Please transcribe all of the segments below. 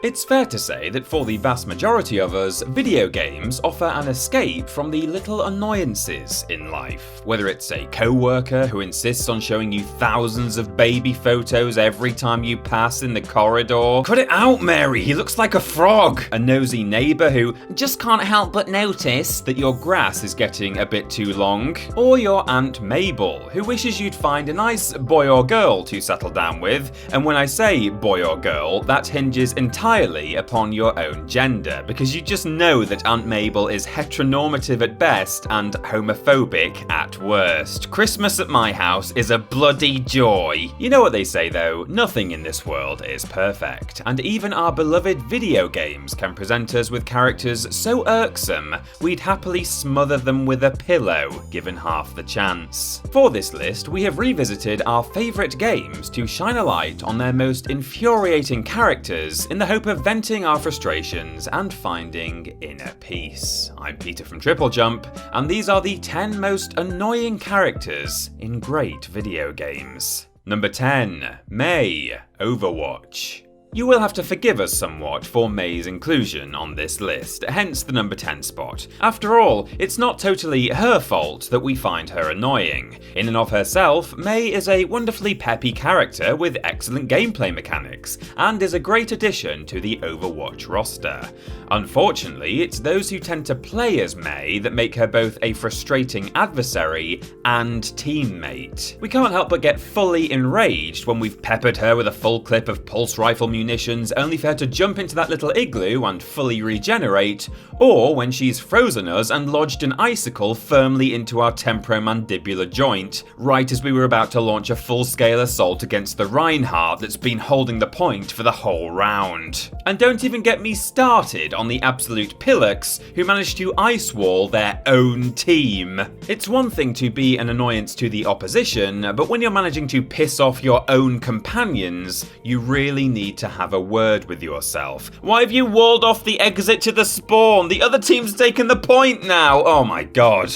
It's fair to say that for the vast majority of us, video games offer an escape from the little annoyances in life. Whether it's a co-worker who insists on showing you thousands of baby photos every time you pass in the corridor. Cut it out, Mary, he looks like a frog! A nosy neighbour who just can't help but notice that your grass is getting a bit too long. Or your Aunt Mabel, who wishes you'd find a nice boy or girl to settle down with. And when I say boy or girl, that hinges entirely upon your own gender, because you just know that Aunt Mabel is heteronormative at best and homophobic at worst. Christmas at my house is a bloody joy. You know what they say though, nothing in this world is perfect, and even our beloved video games can present us with characters so irksome we'd happily smother them with a pillow given half the chance. For this list, we have revisited our favourite games to shine a light on their most infuriating characters in the hope of venting our frustrations and finding inner peace. I'm Peter from TripleJump, and these are the 10 most annoying characters in great video games. Number 10. May, Overwatch. You will have to forgive us somewhat for May's inclusion on this list, hence the number 10 spot. After all, it's not totally her fault that we find her annoying. In and of herself, May is a wonderfully peppy character with excellent gameplay mechanics, and is a great addition to the Overwatch roster. Unfortunately, it's those who tend to play as May that make her both a frustrating adversary and teammate. We can't help but get fully enraged when we've peppered her with a full clip of pulse rifle munitions only for her to jump into that little igloo and fully regenerate, or when she's frozen us and lodged an icicle firmly into our temporomandibular joint, right as we were about to launch a full-scale assault against the Reinhardt that's been holding the point for the whole round. And don't even get me started on the absolute pillocks who managed to ice wall their own team. It's one thing to be an annoyance to the opposition, but when you're managing to piss off your own companions, you really need to have a word with yourself. Why have you walled off the exit to the spawn? The other team's taken the point now! Oh my god.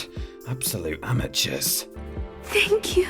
Absolute amateurs. Thank you.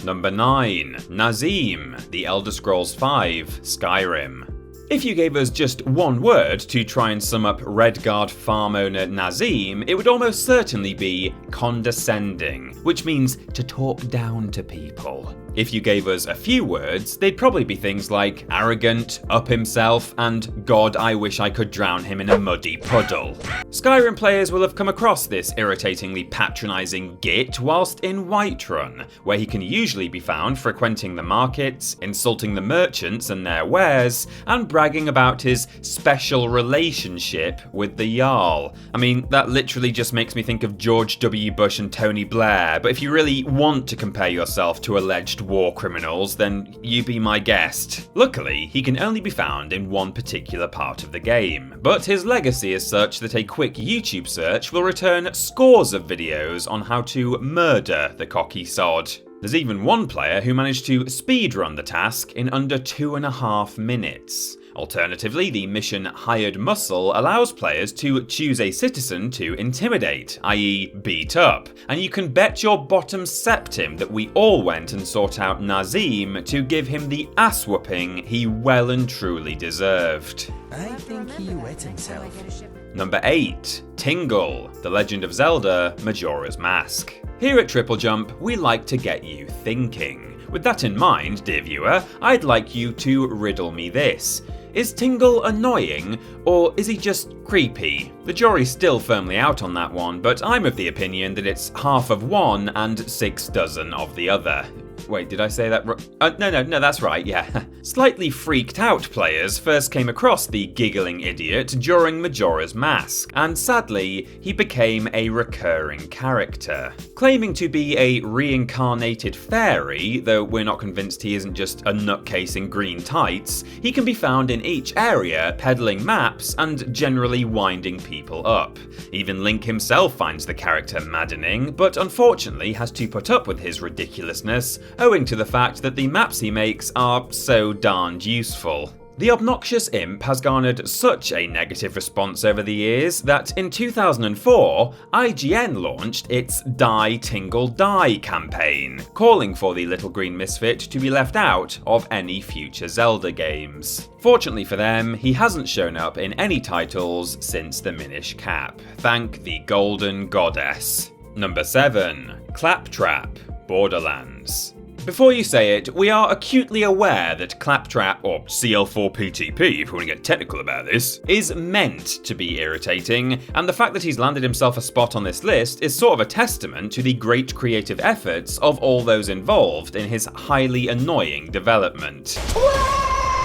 Number 9. NAZEEM, The Elder Scrolls V, SKRIM. If you gave us just one word to try and sum up Redguard farm owner NAZEEM, it would almost certainly be condescending, which means to talk down to people. If you gave us a few words, they'd probably be things like arrogant, up himself, and God, I wish I could drown him in a muddy puddle. Skyrim players will have come across this irritatingly patronising git whilst in Whiterun, where he can usually be found frequenting the markets, insulting the merchants and their wares, and bragging about his special relationship with the Jarl. I mean, that literally just makes me think of George W. Bush and Tony Blair, but if you really want to compare yourself to alleged war criminals, then you be my guest. Luckily, he can only be found in one particular part of the game, but his legacy is such that a quick YouTube search will return scores of videos on how to murder the cocky sod. There's even one player who managed to speedrun the task in under 2.5 minutes. Alternatively, the mission Hired Muscle allows players to choose a citizen to intimidate, i.e. beat up, and you can bet your bottom septim that we all went and sought out NAZEEM to give him the ass whooping he well and truly deserved. I think he wet himself. Number 8. Tingle, The Legend of Zelda, Majora's Mask. Here at TripleJump, we like to get you thinking. With that in mind, dear viewer, I'd like you to riddle me this. Is Tingle annoying, or is he just creepy? The jury's still firmly out on that one, but I'm of the opinion that it's half of one and 6 dozen of the other. Wait, did I say that no, that's right, yeah. Slightly freaked out players first came across the giggling idiot during Majora's Mask, and sadly, he became a recurring character. Claiming to be a reincarnated fairy, though we're not convinced he isn't just a nutcase in green tights, he can be found in each area peddling maps and generally winding people up. Even Link himself finds the character maddening, but unfortunately has to put up with his ridiculousness owing to the fact that the maps he makes are so darned useful. The obnoxious imp has garnered such a negative response over the years that in 2004, IGN launched its Die Tingle Die campaign, calling for the little green misfit to be left out of any future Zelda games. Fortunately for them, he hasn't shown up in any titles since the Minish Cap. Thank the Golden Goddess. Number 7. CLAPTRAP, Borderlands. Before you say it, we are acutely aware that CLAPTRAP, or CL4PTP if we want to get technical about this, is meant to be irritating, and the fact that he's landed himself a spot on this list is sort of a testament to the great creative efforts of all those involved in his highly annoying development.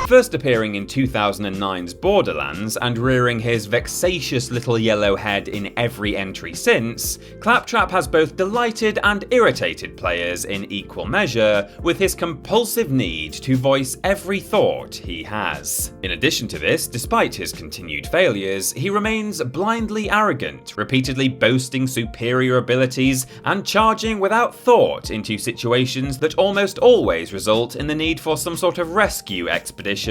First appearing in 2009's Borderlands and rearing his vexatious little yellow head in every entry since, CLAPTRAP has both delighted and irritated players in equal measure with his compulsive need to voice every thought he has. In addition to this, despite his continued failures, he remains blindly arrogant, repeatedly boasting superior abilities and charging without thought into situations that almost always result in the need for some sort of rescue expedition,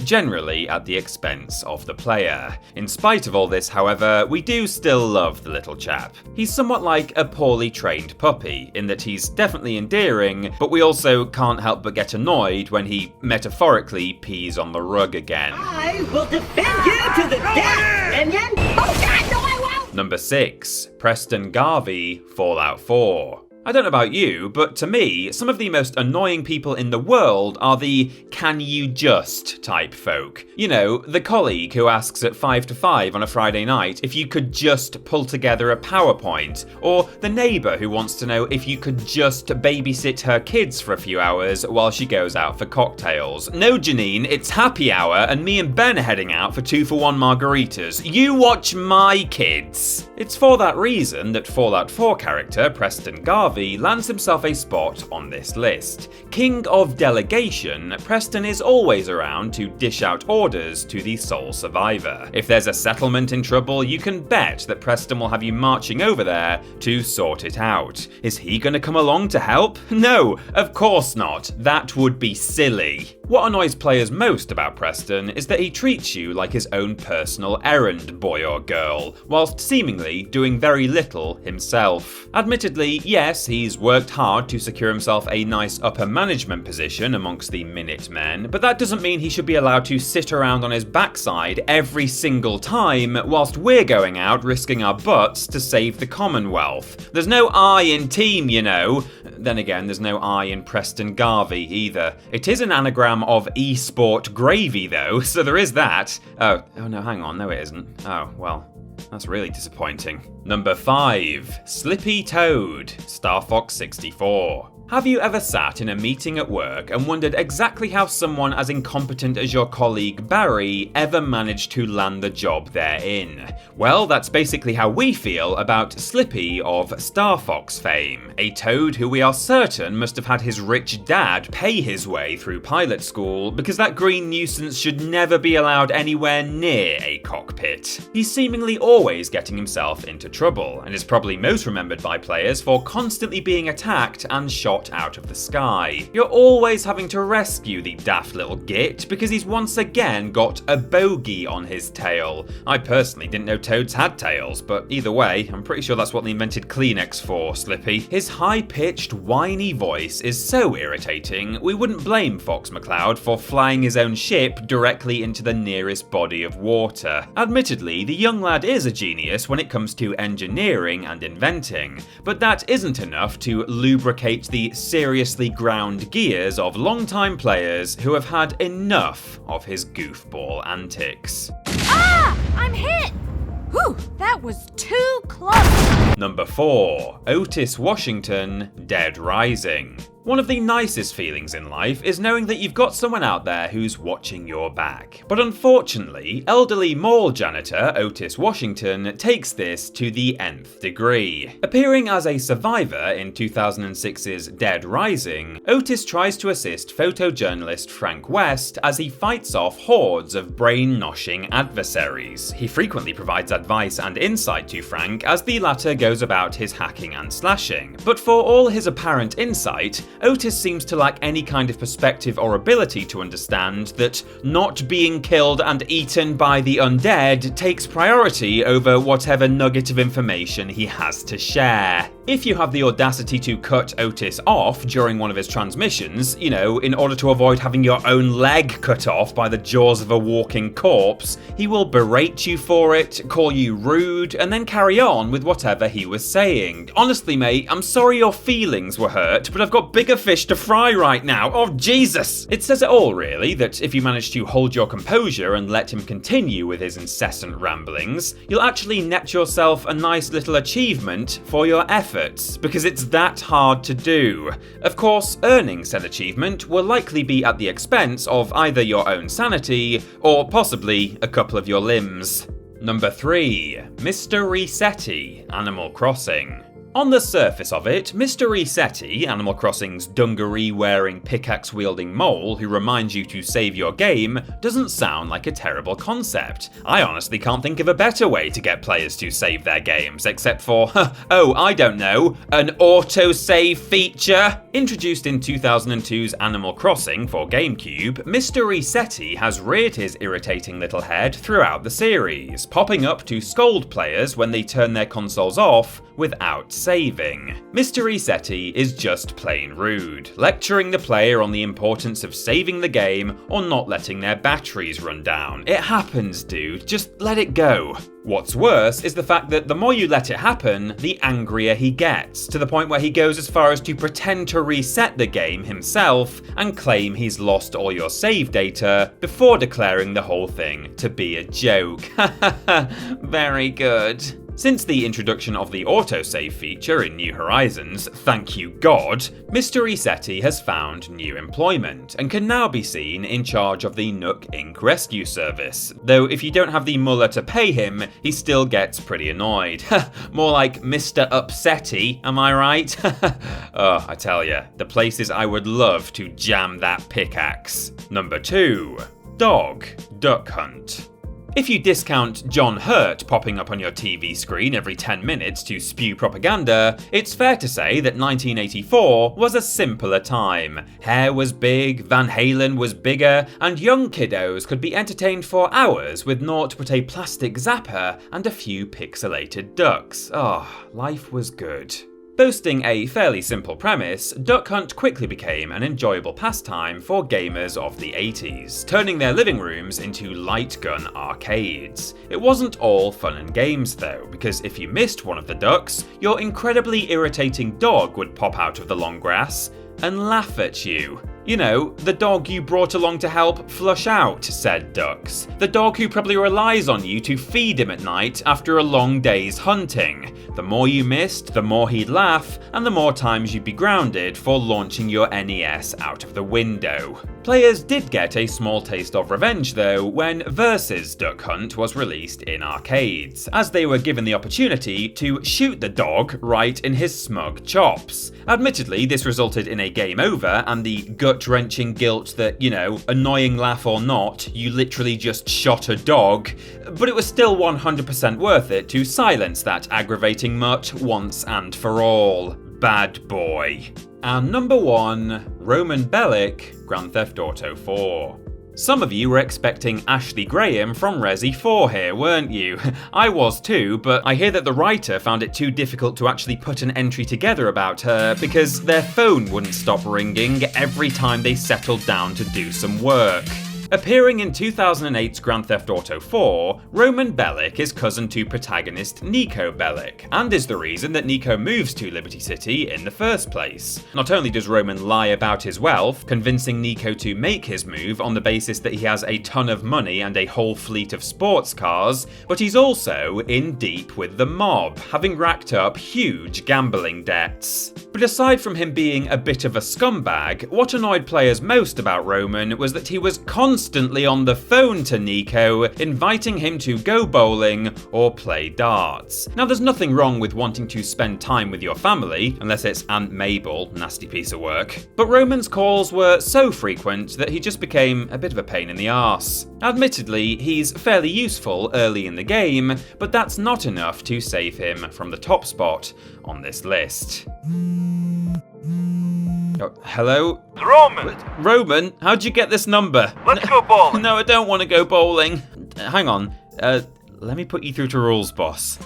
generally at the expense of the player. In spite of all this, however, we do still love the little chap. He's somewhat like a poorly trained puppy, in that he's definitely endearing, but we also can't help but get annoyed when he metaphorically pees on the rug again. I will defend you to the death, minion! Oh God, no I won't! Number 6. Preston Garvey, Fallout 4. I don't know about you, but to me, some of the most annoying people in the world are the "can you just" type folk. You know, the colleague who asks at 5 to 5 on a Friday night if you could just pull together a PowerPoint, or the neighbour who wants to know if you could just babysit her kids for a few hours while she goes out for cocktails. No, Janine, it's happy hour and me and Ben are heading out for 2-for-1 margaritas. You watch my kids. It's for that reason that Fallout 4 character Preston Garvey lands himself a spot on this list. King of delegation, Preston is always around to dish out orders to the sole survivor. If there's a settlement in trouble, you can bet that Preston will have you marching over there to sort it out. Is he gonna come along to help? No, of course not. That would be silly. What annoys players most about Preston is that he treats you like his own personal errand boy or girl, whilst seemingly doing very little himself. Admittedly, yes, he's worked hard to secure himself a nice upper management position amongst the Minutemen, but that doesn't mean he should be allowed to sit around on his backside every single time whilst we're going out risking our butts to save the Commonwealth. There's no I in team, you know. Then again, there's no I in Preston Garvey either. It is an anagram of e-sport gravy though, so there is that. Oh no, hang on, no it isn't. Oh, well. That's really disappointing. Number 5. Slippy Toad, Star Fox 64. Have you ever sat in a meeting at work and wondered exactly how someone as incompetent as your colleague Barry ever managed to land the job they're in? Well, that's basically how we feel about Slippy of Star Fox fame, a toad who we are certain must have had his rich dad pay his way through pilot school because that green nuisance should never be allowed anywhere near a cockpit. He's seemingly always getting himself into trouble and is probably most remembered by players for constantly being attacked and shot out of the sky. You're always having to rescue the daft little git because he's once again got a bogey on his tail. I personally didn't know toads had tails, but either way, I'm pretty sure that's what they invented Kleenex for, Slippy. His high-pitched, whiny voice is so irritating, we wouldn't blame Fox McCloud for flying his own ship directly into the nearest body of water. Admittedly, the young lad is a genius when it comes to engineering and inventing, but that isn't enough to lubricate the seriously ground gears of longtime players who have had enough of his goofball antics. Ah! I'm hit! Whew, that was too close! Number 4. Otis Washington, Dead Rising. One of the nicest feelings in life is knowing that you've got someone out there who's watching your back. But unfortunately, elderly mall janitor Otis Washington takes this to the nth degree. Appearing as a survivor in 2006's Dead Rising, Otis tries to assist photojournalist Frank West as he fights off hordes of brain-noshing adversaries. He frequently provides advice and insight to Frank as the latter goes about his hacking and slashing. But for all his apparent insight, Otis seems to lack any kind of perspective or ability to understand that not being killed and eaten by the undead takes priority over whatever nugget of information he has to share. If you have the audacity to cut Otis off during one of his transmissions, you know, in order to avoid having your own leg cut off by the jaws of a walking corpse, he will berate you for it, call you rude, and then carry on with whatever he was saying. Honestly, mate, I'm sorry your feelings were hurt, but I've got bigger fish to fry right now. Oh, Jesus! It says it all, really, that if you manage to hold your composure and let him continue with his incessant ramblings, you'll actually net yourself a nice little achievement for your efforts, because it's that hard to do. Of course, earning said achievement will likely be at the expense of either your own sanity, or possibly a couple of your limbs. Number 3. Mr. RESETTI, Animal Crossing. On the surface of it, Mr. RESETTI, Animal Crossing's dungaree-wearing, pickaxe-wielding mole who reminds you to save your game, doesn't sound like a terrible concept. I honestly can't think of a better way to get players to save their games, except for, oh, I don't know, an autosave feature? Introduced in 2002's Animal Crossing for GameCube, Mr. RESETTI has reared his irritating little head throughout the series, popping up to scold players when they turn their consoles off without saving. Mr. RESETTI is just plain rude, lecturing the player on the importance of saving the game or not letting their batteries run down. It happens, dude, just let it go. What's worse is the fact that the more you let it happen, the angrier he gets, to the point where he goes as far as to pretend to reset the game himself and claim he's lost all your save data before declaring the whole thing to be a joke. Very good. Since the introduction of the autosave feature in New Horizons, thank you God, Mr. RESETTI has found new employment and can now be seen in charge of the Nook Inc. rescue service. Though if you don't have the mullah to pay him, he still gets pretty annoyed. More like Mr. Upsetty, am I right? Oh, I tell ya, the places I would love to jam that pickaxe. Number 2. Dog Duck Hunt. If you discount John Hurt popping up on your TV screen every 10 minutes to spew propaganda, it's fair to say that 1984 was a simpler time. Hair was big, Van Halen was bigger, and young kiddos could be entertained for hours with naught but a plastic zapper and a few pixelated ducks. Life was good. Boasting a fairly simple premise, Duck Hunt quickly became an enjoyable pastime for gamers of the 80s, turning their living rooms into light gun arcades. It wasn't all fun and games though, because if you missed one of the ducks, your incredibly irritating dog would pop out of the long grass and laugh at you. You know, the dog you brought along to help flush out said ducks. The dog who probably relies on you to feed him at night after a long day's hunting. The more you missed, the more he'd laugh, and the more times you'd be grounded for launching your NES out of the window. Players did get a small taste of revenge though when Versus Duck Hunt was released in arcades, as they were given the opportunity to shoot the dog right in his smug chops. Admittedly, this resulted in a game over and the gut-wrenching guilt that, you know, annoying laugh or not, you literally just shot a dog, but it was still 100% worth it to silence that aggravating mutt once and for all. Bad boy. And number 1, Roman BELLIC, Grand Theft Auto 4. Some of you were expecting Ashley Graham from Resi 4 here, weren't you? I was too, but I hear that the writer found it too difficult to actually put an entry together about her because their phone wouldn't stop ringing every time they settled down to do some work. Appearing in 2008's Grand Theft Auto 4, Roman BELLIC is cousin to protagonist Niko Bellic, and is the reason that Niko moves to Liberty City in the first place. Not only does Roman lie about his wealth, convincing Niko to make his move on the basis that he has a ton of money and a whole fleet of sports cars, but he's also in deep with the mob, having racked up huge gambling debts. But aside from him being a bit of a scumbag, what annoyed players most about Roman was that he was constantly on the phone to Niko, inviting him to go bowling or play darts. Now there's nothing wrong with wanting to spend time with your family, unless it's Aunt Mabel, nasty piece of work. But Roman's calls were so frequent that he just became a bit of a pain in the arse. Admittedly, he's fairly useful early in the game, but that's not enough to save him from the top spot on this list. Oh, hello? Roman! Roman, how'd you get this number? Let's go bowling! No, I don't want to go bowling. Hang on. Let me put you through to Rules Boss.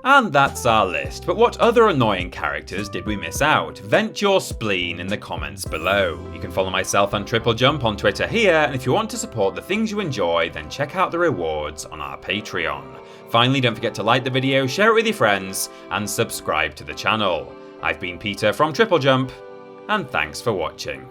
And that's our list, but what other annoying characters did we miss out? Vent your spleen in the comments below. You can follow myself and TripleJump on Twitter here, and if you want to support the things you enjoy, then check out the rewards on our Patreon. Finally, don't forget to like the video, share it with your friends, and subscribe to the channel. I've been Peter from TripleJump, and thanks for watching.